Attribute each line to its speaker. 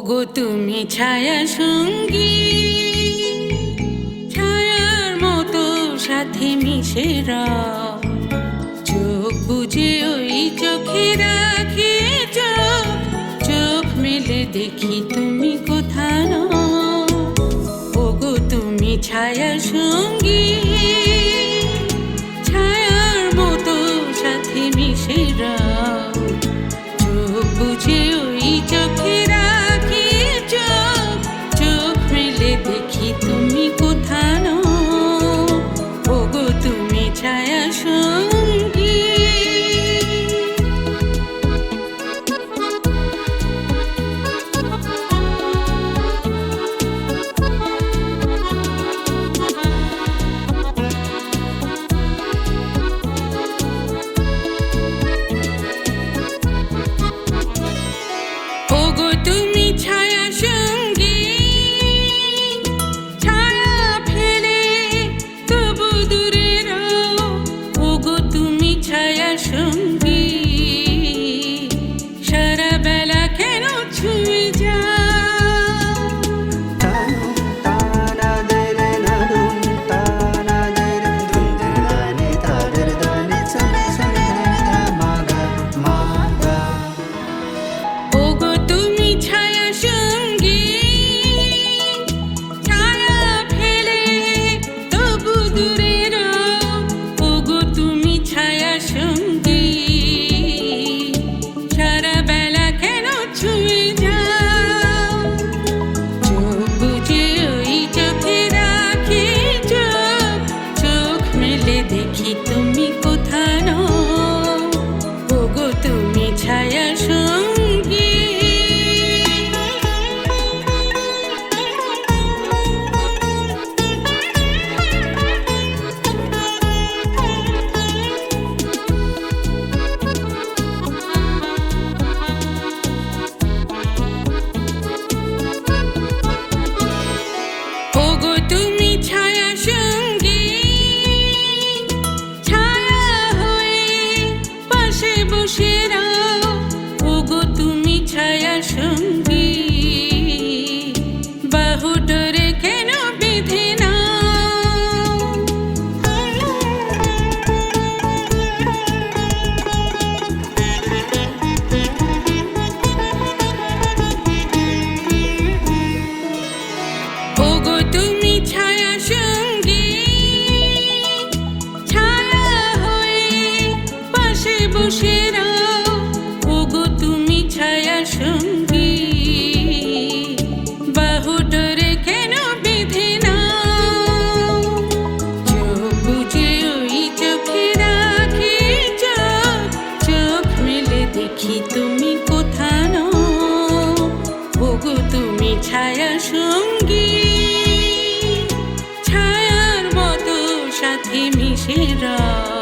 Speaker 1: ওগো তুমি ছায়া সঙ্গী, ছায়ার মতো সাথে মিশে রাও। চোখ বুঝে ওই চোখে রাখি চোখ, চোখ মেলে দেখি তুমি কোথাও। ওগো তুমি ছায়া সঙ্গী, ছায়ার মতো সাথে মিশে রাও। চোখ বুঝে ওই চোখে রাখি চোখ, চোখ মেলে দেখি তুমি কোথাও। ওগো তুমি ছায়া সঙ্গী। ওগো তুমি ছায়া সঙ্গী, ছায়া ফেলে তবু দূরে রও। ওগো তুমি ছায়া সঙ্গী, সারা বেলা কেন ছুঁয়ে যাও। ওগো তুমি ছায়া সঙ্গী, ছায়া ফেলে তবু দূরে রও। ওগো তুমি ছায়া সঙ্গী, সারা বেলা কেন ছুঁয়ে যাও। চোখ বুঝে ওই চোখে রাখি চোখ, চোখ মেলে দেখি তুমি কোথাও। ওগো তুমি ছায়া সঙ্গী। ওগো তুমি ছায়া সঙ্গী, ছায়া হয়ে পাশে বসে রাও। ওগো তুমি ছায়া সঙ্গী, বাহু ডোরে কেন বেঁধে নাও। ওগো তুমি ছায়া সঙ্গী, ছায়া হয়ে পাশে বসে রাও। ওগো তুমি ছায়া সঙ্গী, বাহু ডোরে কেন বেঁধে নাও। চোখ বুঝে ওই চোখে রাখি চোখ, চোখ মেলে দেখি তুমি কোথাও। ওগো তুমি ছায়া সঙ্গী, ছায়ার মতো সাথে মিশে রাও।